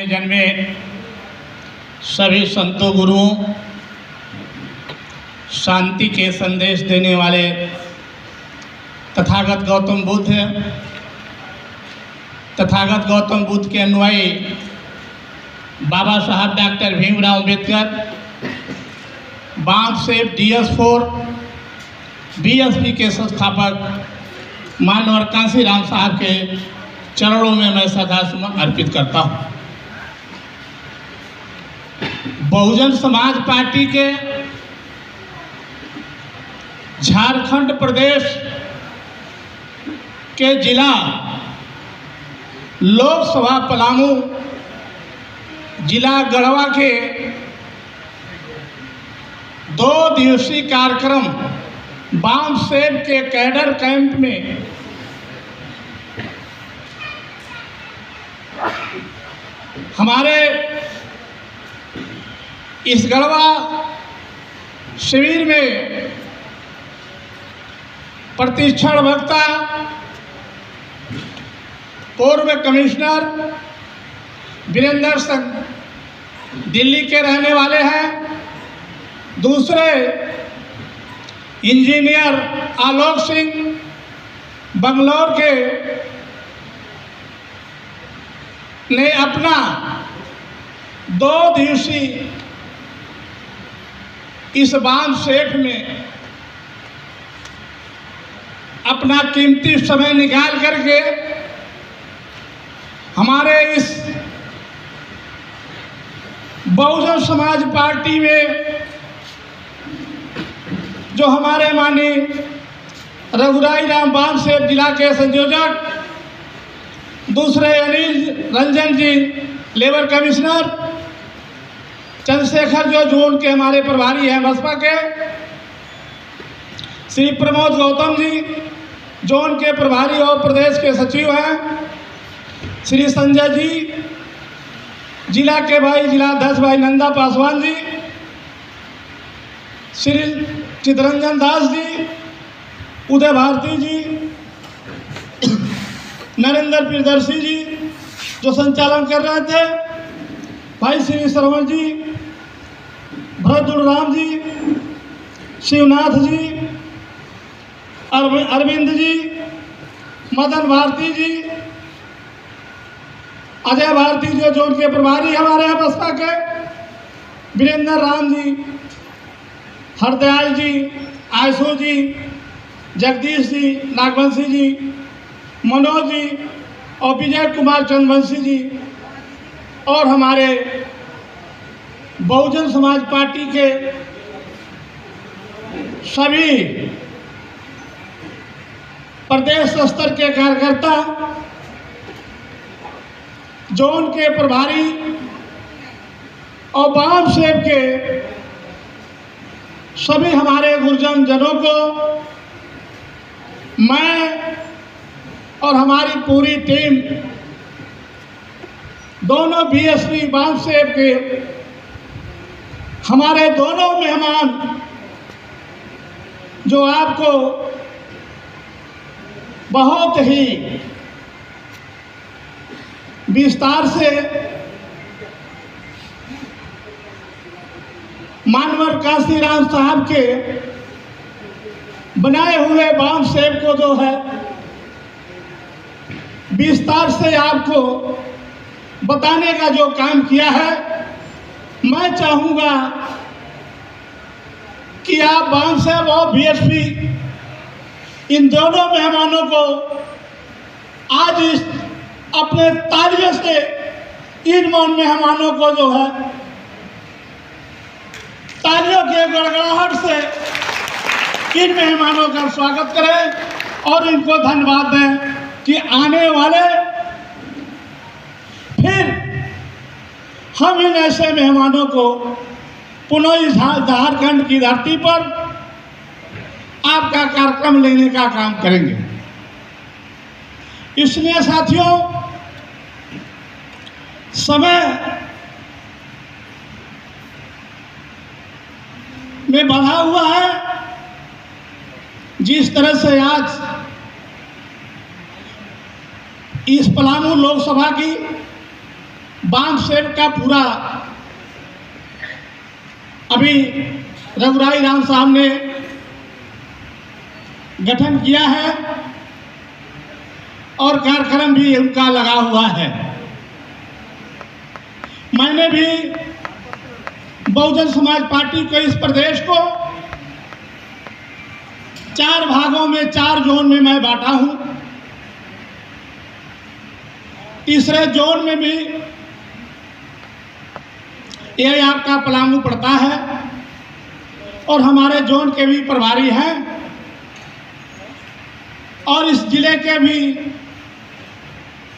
जन्मे सभी संतों गुरुओं, शांति के संदेश देने वाले तथागत गौतम बुद्ध के अनुयायी बाबा साहब डॉक्टर भीमराव अंबेडकर, बांध-सेठ DS4 BSP के संस्थापक मानवर कांशीराम साहब के चरणों में मैं श्रद्धासुमन अर्पित करता हूँ। बहुजन समाज पार्टी के झारखंड प्रदेश के जिला लोकसभा पलामू जिला गढ़वा के 2 दिवसीय कार्यक्रम बांध-सेठ के कैडर कैंप में हमारे इस गढ़वा शिविर में प्रतिक्षण वक्ता पूर्व कमिश्नर वीरेंद्र सिंह दिल्ली के रहने वाले हैं, दूसरे इंजीनियर आलोक सिंह बंगलौर के ने अपना 2 दिवसीय इस बांध-सेठ में अपना कीमती समय निकाल करके हमारे इस बहुजन समाज पार्टी में जो हमारे माननीय रघुराई राम बांध-सेठ जिला के संयोजक, दूसरे अनिल रंजन जी लेबर कमिश्नर, चंद्रशेखर जो जोन के हमारे प्रभारी हैं बसपा के, श्री प्रमोद गौतम जी जोन के प्रभारी और प्रदेश के सचिव हैं, श्री संजय जी जिला के जिलाध्यक्ष भाई नंदा पासवान जी, श्री चितरंजन दास जी, उदय भारती जी, नरेंद्र प्रियदर्शी जी जो संचालन कर रहे थे, भाई श्री श्रवण जी, भरतुल राम जी, शिवनाथ जी, अरविंद जी, मदन भारती जी, अजय भारती जो जोन के प्रभारी हमारे यहाँ बसपा के, वीरेंद्र राम जी, हरदयाल जी, आयसू जी, जगदीश जी, नागवंशी जी, मनोज जी और विजय कुमार चंद्रवंशी जी और हमारे बहुजन समाज पार्टी के सभी प्रदेश स्तर के कार्यकर्ता, जोन के प्रभारी और बांध-सेठ के सभी हमारे गुरुजन जनों को मैं और हमारी पूरी टीम दोनों BSP बांध-सेठ के हमारे दोनों मेहमान जो आपको बहुत ही विस्तार से मानवर कांशीराम साहब के बनाए हुए बांध-सेठ को जो है विस्तार से आपको बताने का जो काम किया है, मैं चाहूँगा कि आप बांध-सेठ और BSP इन दोनों मेहमानों को आज इस अपने तालियों से इन मेहमानों को जो है तालियों के गड़गड़ाहट से इन मेहमानों का स्वागत करें और इनको धन्यवाद दें कि आने वाले फिर हम इन ऐसे मेहमानों को पुनः इस झारखंड की धरती पर आपका कार्यक्रम लेने का काम करेंगे। इसलिए साथियों, समय में बढ़ा हुआ है। जिस तरह से आज इस पलामू लोकसभा की बांध सेव का पूरा अभी रघुराई राम साहब ने गठन किया है और कार्यक्रम भी उनका लगा हुआ है। मैंने भी बहुजन समाज पार्टी को इस प्रदेश को 4 भागों में 4 जोन में मैं बांटा हूं। तीसरे जोन में भी ये आपका पलामू पड़ता है और हमारे जोन के भी प्रभारी हैं और इस जिले के भी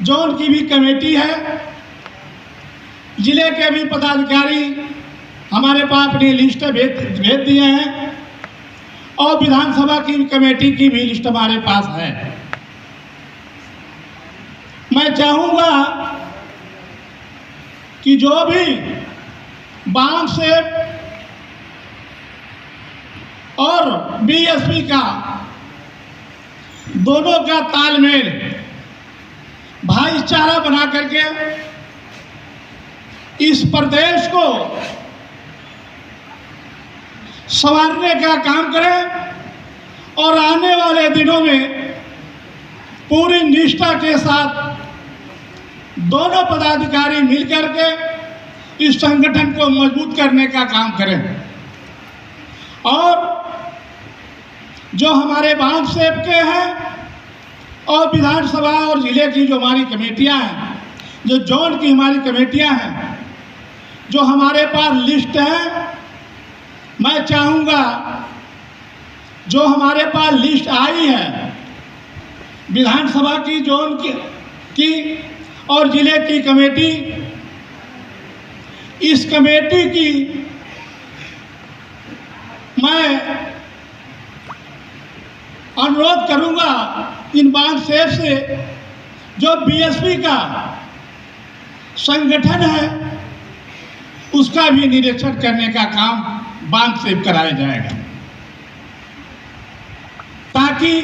जोन की भी कमेटी है। जिले के भी पदाधिकारी हमारे पास अपनी लिस्ट भेज दिए हैं और विधानसभा की कमेटी की भी लिस्ट हमारे पास है। मैं चाहूँगा कि जो भी बांध से और बीएसपी का दोनों का तालमेल भाईचारा बना करके इस प्रदेश को संवारने का काम करें और आने वाले दिनों में पूरी निष्ठा के साथ दोनों पदाधिकारी मिलकर के इस संगठन को मजबूत करने का काम करें। और जो हमारे बांध सेव के हैं और विधानसभा और जिले की जो हमारी कमेटियां हैं, जो जोन की हमारी कमेटियां हैं, जो हमारे पास लिस्ट है, मैं चाहूँगा जो हमारे पास लिस्ट आई है विधानसभा की, जोन की और जिले की कमेटी, इस कमेटी की मैं अनुरोध करूंगा इन बांध सेव से जो बीएसपी का संगठन है उसका भी निरीक्षण करने का काम बांध सेव कराया जाएगा, ताकि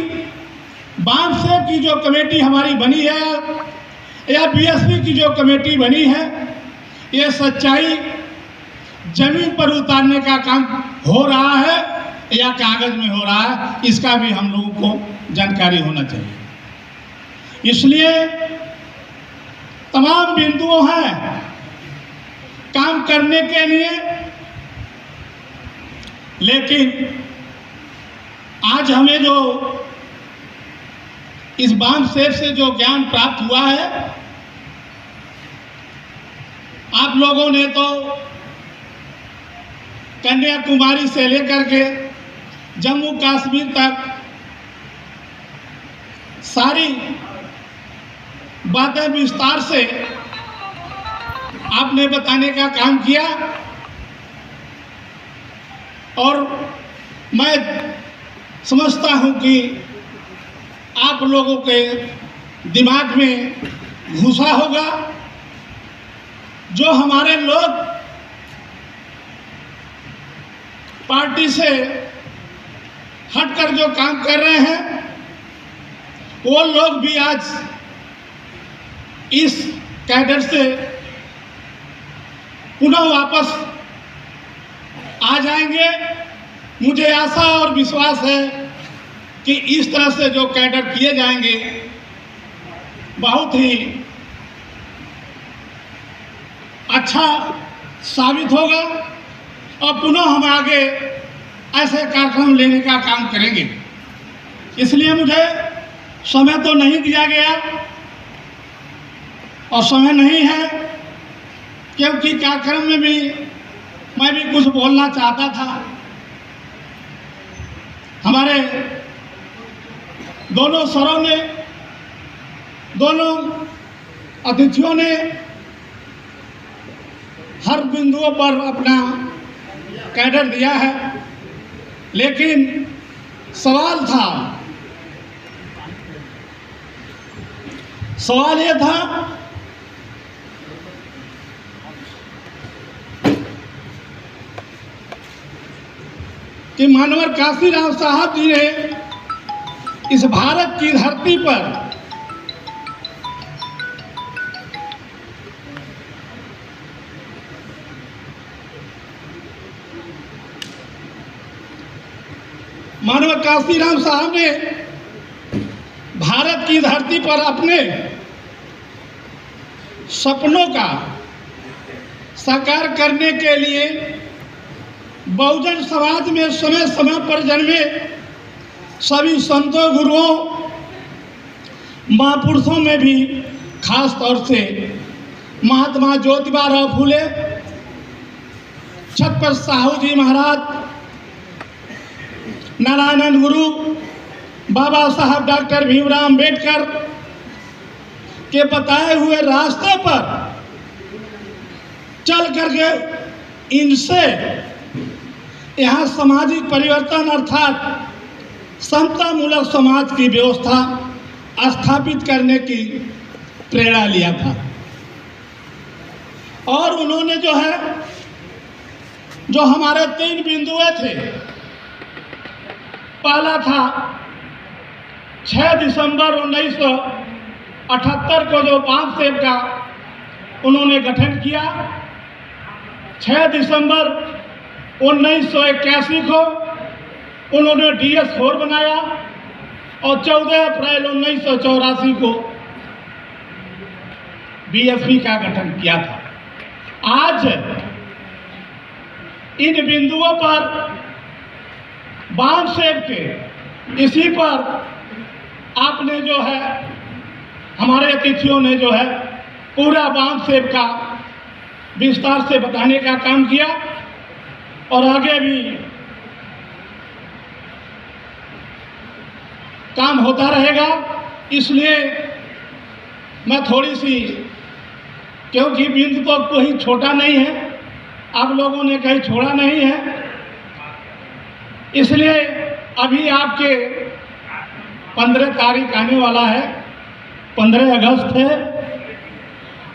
बांध सेव की जो कमेटी हमारी बनी है या बीएसपी की जो कमेटी बनी है, ये सच्चाई जमीन पर उतारने का काम हो रहा है या कागज में हो रहा है, इसका भी हम लोगों को जानकारी होना चाहिए। इसलिए तमाम बिंदुओं हैं काम करने के लिए, लेकिन आज हमें जो इस बांध सेव से जो ज्ञान प्राप्त हुआ है, आप लोगों ने तो कन्याकुमारी से लेकर के जम्मू कश्मीर तक सारी बातें विस्तार से आपने बताने का काम किया और मैं समझता हूं कि आप लोगों के दिमाग में घुसा होगा। जो हमारे लोग पार्टी से हटकर जो काम कर रहे हैं, वो लोग भी आज इस कैडर से पुनः वापस आ जाएंगे। मुझे आशा और विश्वास है कि इस तरह से जो कैडर किए जाएंगे बहुत ही अच्छा साबित होगा और पुनः हम आगे ऐसे कार्यक्रम लेने का काम करेंगे। इसलिए मुझे समय तो नहीं दिया गया और समय नहीं है, क्योंकि कार्यक्रम में भी मैं भी कुछ बोलना चाहता था। हमारे दोनों सरों ने, दोनों अतिथियों ने हर बिंदुओं पर अपना कैडर दिया है, लेकिन सवाल ये था कि मानवर काशीराम साहब जी ने इस भारत की धरती पर मानव काशीराम साहब ने भारत की धरती पर अपने सपनों का साकार करने के लिए बहुजन समाज में समय समय पर जन्मे सभी संतों, गुरुओं, महापुरुषों में भी खास तौर से महात्मा ज्योतिबा फूले, छत्रपति साहू जी महाराज, नारायण गुरु, बाबा साहब डॉक्टर भीमराव अम्बेडकर के बताए हुए रास्ते पर चल करके इनसे यहाँ सामाजिक परिवर्तन अर्थात समतामूलक समाज की व्यवस्था स्थापित करने की प्रेरणा लिया था। और उन्होंने जो हमारे 3 बिंदुएं थे, पहला था 6 दिसंबर 1978 को जो बामसेब का उन्होंने गठन किया, 6 दिसंबर 1981 को उन्होंने DS4 बनाया और 14 अप्रैल 1984 को BSP का गठन किया था। आज इन बिंदुओं पर बामसेब के इसी पर आपने जो है हमारे अतिथियों ने जो है पूरा बामसेब का विस्तार से बताने का काम किया और आगे भी काम होता रहेगा। इसलिए मैं थोड़ी सी, क्योंकि बिंदु तो कोई छोटा नहीं है, आप लोगों ने कहीं छोड़ा नहीं है, इसलिए अभी आपके 15 तारीख आने वाला है, 15 अगस्त है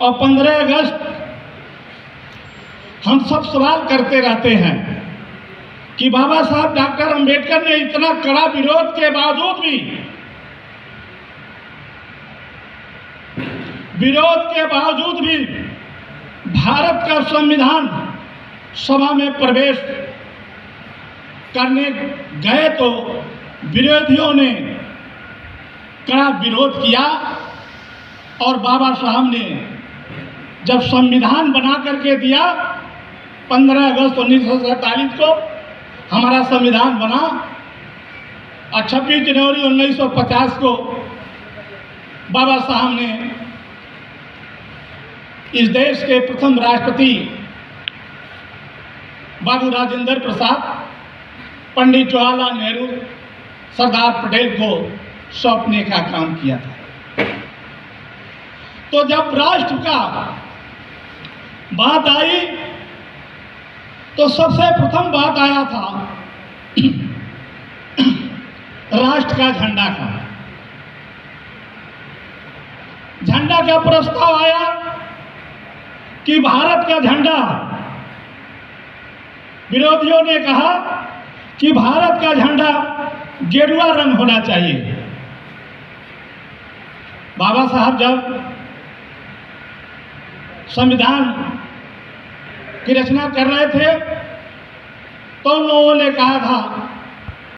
और 15 अगस्त हम सब सवाल करते रहते हैं कि बाबा साहब डॉक्टर अम्बेडकर ने इतना कड़ा विरोध के बावजूद भी भारत का संविधान सभा में प्रवेश करने गए तो विरोधियों ने कड़ा विरोध किया और बाबा साहब ने जब संविधान बना करके दिया 15 अगस्त 1947 को हमारा संविधान बना और 26 जनवरी 1950 को बाबा साहब ने इस देश के प्रथम राष्ट्रपति बाबू राजेंद्र प्रसाद, पंडित जवाहरलाल नेहरू, सरदार पटेल को सौंपने का काम किया था। तो जब राष्ट्र का बात आई तो सबसे प्रथम बात आया था राष्ट्र का झंडा का। झंडा का प्रस्ताव आया कि भारत का झंडा, विरोधियों ने कहा कि भारत का झंडा गेरुआ रंग होना चाहिए। बाबा साहब जब संविधान की रचना कर रहे थे तो उन लोगों ने कहा था